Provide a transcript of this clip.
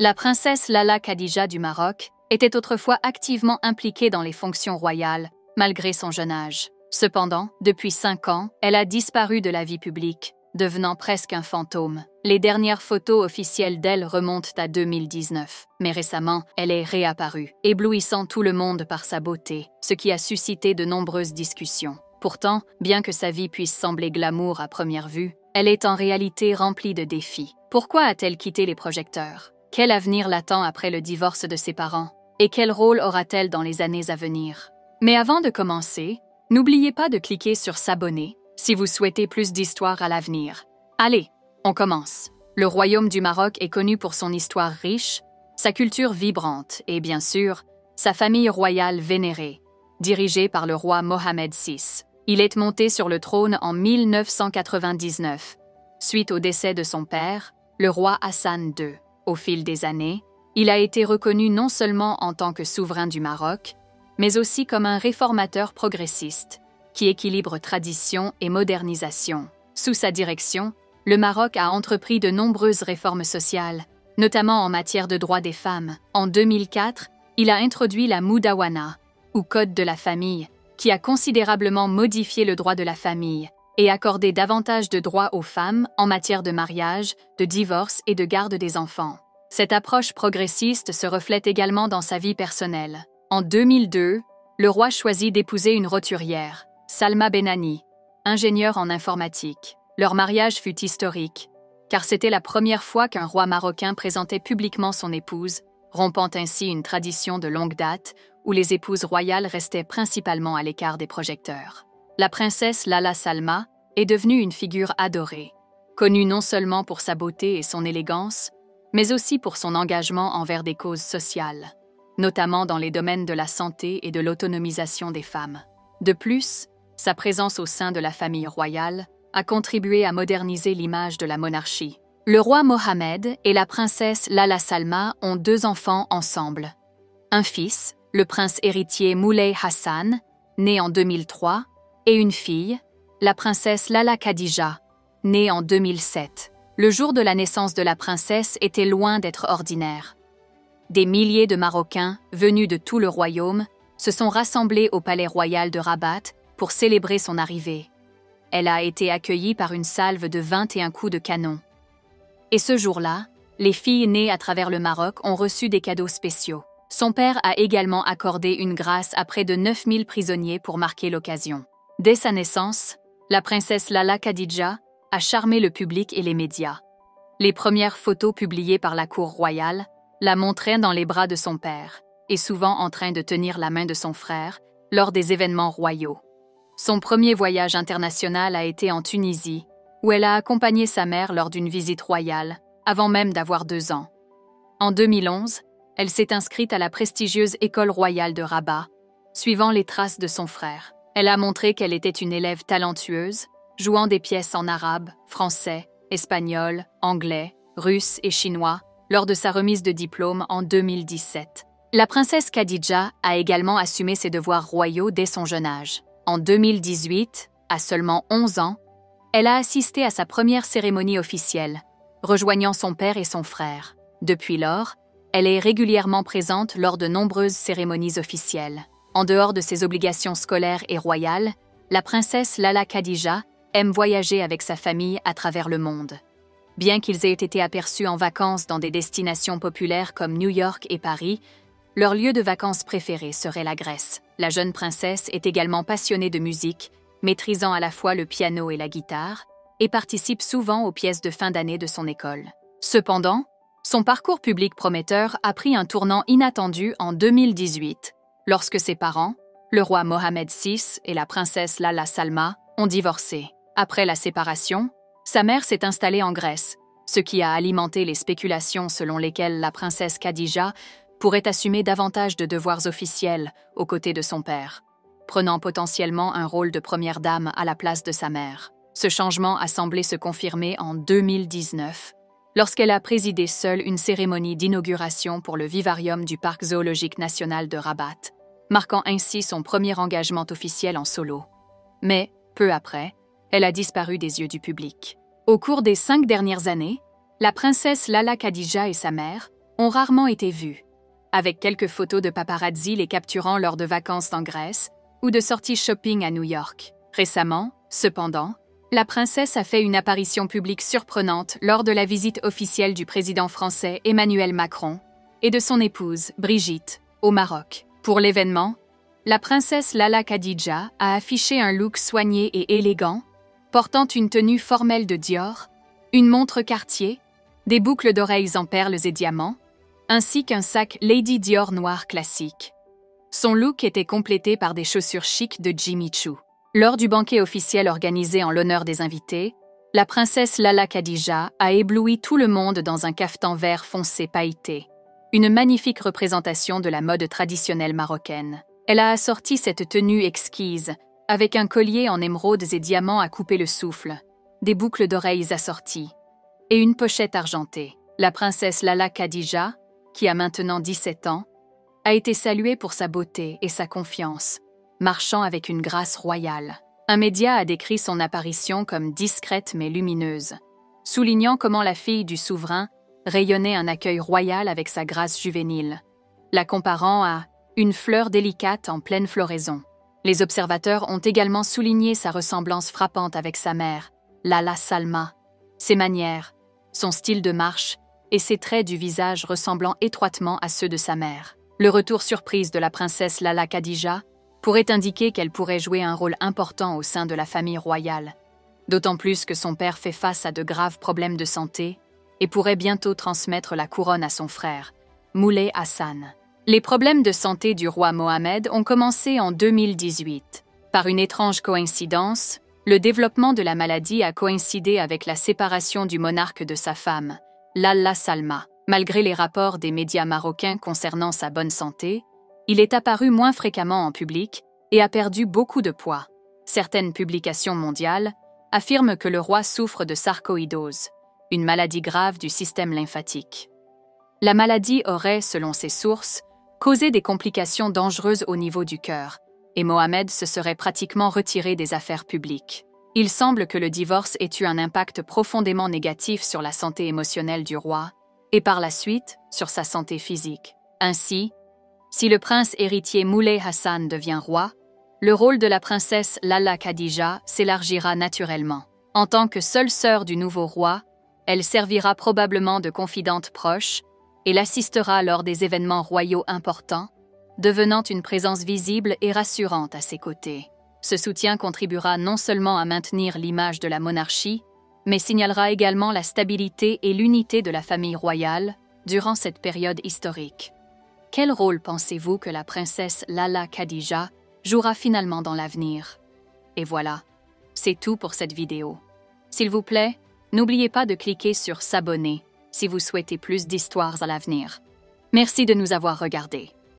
La princesse Lala Khadija du Maroc était autrefois activement impliquée dans les fonctions royales, malgré son jeune âge. Cependant, depuis 5 ans, elle a disparu de la vie publique, devenant presque un fantôme. Les dernières photos officielles d'elle remontent à 2019, mais récemment, elle est réapparue, éblouissant tout le monde par sa beauté, ce qui a suscité de nombreuses discussions. Pourtant, bien que sa vie puisse sembler glamour à première vue, elle est en réalité remplie de défis. Pourquoi a-t-elle quitté les projecteurs? Quel avenir l'attend après le divorce de ses parents? Et quel rôle aura-t-elle dans les années à venir? Mais avant de commencer, n'oubliez pas de cliquer sur s'abonner si vous souhaitez plus d'histoires à l'avenir. Allez, on commence. Le royaume du Maroc est connu pour son histoire riche, sa culture vibrante et, bien sûr, sa famille royale vénérée, dirigée par le roi Mohamed VI. Il est monté sur le trône en 1999, suite au décès de son père, le roi Hassan II. Au fil des années, il a été reconnu non seulement en tant que souverain du Maroc, mais aussi comme un réformateur progressiste, qui équilibre tradition et modernisation. Sous sa direction, le Maroc a entrepris de nombreuses réformes sociales, notamment en matière de droits des femmes. En 2004, il a introduit la Moudawana, ou Code de la famille, qui a considérablement modifié le droit de la famille et accordé davantage de droits aux femmes en matière de mariage, de divorce et de garde des enfants. Cette approche progressiste se reflète également dans sa vie personnelle. En 2002, le roi choisit d'épouser une roturière, Salma Benani, ingénieure en informatique. Leur mariage fut historique, car c'était la première fois qu'un roi marocain présentait publiquement son épouse, rompant ainsi une tradition de longue date où les épouses royales restaient principalement à l'écart des projecteurs. La princesse Lala Salma est devenue une figure adorée, connue non seulement pour sa beauté et son élégance, mais aussi pour son engagement envers des causes sociales, notamment dans les domaines de la santé et de l'autonomisation des femmes. De plus, sa présence au sein de la famille royale a contribué à moderniser l'image de la monarchie. Le roi Mohamed et la princesse Lala Salma ont 2 enfants ensemble. Un fils, le prince héritier Moulay Hassan, né en 2003, et une fille, la princesse Lala Khadija, née en 2007. Le jour de la naissance de la princesse était loin d'être ordinaire. Des milliers de Marocains, venus de tout le royaume, se sont rassemblés au palais royal de Rabat pour célébrer son arrivée. Elle a été accueillie par une salve de 21 coups de canon. Et ce jour-là, les filles nées à travers le Maroc ont reçu des cadeaux spéciaux. Son père a également accordé une grâce à près de 9000 prisonniers pour marquer l'occasion. Dès sa naissance, la princesse Lala Khadija a charmé le public et les médias. Les premières photos publiées par la cour royale la montraient dans les bras de son père, et souvent en train de tenir la main de son frère lors des événements royaux. Son premier voyage international a été en Tunisie, où elle a accompagné sa mère lors d'une visite royale, avant même d'avoir 2 ans. En 2011, elle s'est inscrite à la prestigieuse École royale de Rabat, suivant les traces de son frère. Elle a montré qu'elle était une élève talentueuse, jouant des pièces en arabe, français, espagnol, anglais, russe et chinois lors de sa remise de diplôme en 2017. La princesse Khadija a également assumé ses devoirs royaux dès son jeune âge. En 2018, à seulement 11 ans, elle a assisté à sa première cérémonie officielle, rejoignant son père et son frère. Depuis lors, elle est régulièrement présente lors de nombreuses cérémonies officielles. En dehors de ses obligations scolaires et royales, la princesse Lala Khadija aime voyager avec sa famille à travers le monde. Bien qu'ils aient été aperçus en vacances dans des destinations populaires comme New York et Paris, leur lieu de vacances préféré serait la Grèce. La jeune princesse est également passionnée de musique, maîtrisant à la fois le piano et la guitare, et participe souvent aux pièces de fin d'année de son école. Cependant, son parcours public prometteur a pris un tournant inattendu en 2018, lorsque ses parents, le roi Mohamed VI et la princesse Lala Salma, ont divorcé. Après la séparation, sa mère s'est installée en Grèce, ce qui a alimenté les spéculations selon lesquelles la princesse Khadija pourrait assumer davantage de devoirs officiels aux côtés de son père, prenant potentiellement un rôle de première dame à la place de sa mère. Ce changement a semblé se confirmer en 2019, lorsqu'elle a présidé seule une cérémonie d'inauguration pour le vivarium du Parc zoologique national de Rabat, marquant ainsi son premier engagement officiel en solo. Mais, peu après, elle a disparu des yeux du public. Au cours des 5 dernières années, la princesse Lala Khadija et sa mère ont rarement été vues, avec quelques photos de paparazzi les capturant lors de vacances en Grèce ou de sorties shopping à New York. Récemment, cependant, la princesse a fait une apparition publique surprenante lors de la visite officielle du président français Emmanuel Macron et de son épouse, Brigitte, au Maroc. Pour l'événement, la princesse Lala Khadija a affiché un look soigné et élégant, portant une tenue formelle de Dior, une montre Cartier, des boucles d'oreilles en perles et diamants, ainsi qu'un sac Lady Dior noir classique. Son look était complété par des chaussures chic de Jimmy Choo. Lors du banquet officiel organisé en l'honneur des invités, la princesse Lala Khadija a ébloui tout le monde dans un cafetan vert foncé pailleté, une magnifique représentation de la mode traditionnelle marocaine. Elle a assorti cette tenue exquise avec un collier en émeraudes et diamants à couper le souffle, des boucles d'oreilles assorties et une pochette argentée. La princesse Lala Khadija, qui a maintenant 17 ans, a été saluée pour sa beauté et sa confiance, marchant avec une grâce royale. Un média a décrit son apparition comme discrète mais lumineuse, soulignant comment la fille du souverain rayonnait un accueil royal avec sa grâce juvénile, la comparant à une fleur délicate en pleine floraison. Les observateurs ont également souligné sa ressemblance frappante avec sa mère, Lala Salma, ses manières, son style de marche et ses traits du visage ressemblant étroitement à ceux de sa mère. Le retour surprise de la princesse Lala Khadija pourrait indiquer qu'elle pourrait jouer un rôle important au sein de la famille royale, d'autant plus que son père fait face à de graves problèmes de santé et pourrait bientôt transmettre la couronne à son frère, Moulay Hassan. Les problèmes de santé du roi Mohammed ont commencé en 2018. Par une étrange coïncidence, le développement de la maladie a coïncidé avec la séparation du monarque de sa femme, Lalla Salma. Malgré les rapports des médias marocains concernant sa bonne santé, il est apparu moins fréquemment en public et a perdu beaucoup de poids. Certaines publications mondiales affirment que le roi souffre de sarcoïdose, une maladie grave du système lymphatique. La maladie aurait, selon ces sources, causé des complications dangereuses au niveau du cœur, et Mohammed se serait pratiquement retiré des affaires publiques. Il semble que le divorce ait eu un impact profondément négatif sur la santé émotionnelle du roi, et par la suite, sur sa santé physique. Ainsi, si le prince héritier Moulay Hassan devient roi, le rôle de la princesse Lala Khadija s'élargira naturellement. En tant que seule sœur du nouveau roi, elle servira probablement de confidente proche et l'assistera lors des événements royaux importants, devenant une présence visible et rassurante à ses côtés. Ce soutien contribuera non seulement à maintenir l'image de la monarchie, mais signalera également la stabilité et l'unité de la famille royale durant cette période historique. Quel rôle pensez-vous que la princesse Lala Khadija jouera finalement dans l'avenir? Et voilà, c'est tout pour cette vidéo. S'il vous plaît, n'oubliez pas de cliquer sur s'abonner si vous souhaitez plus d'histoires à l'avenir. Merci de nous avoir regardés.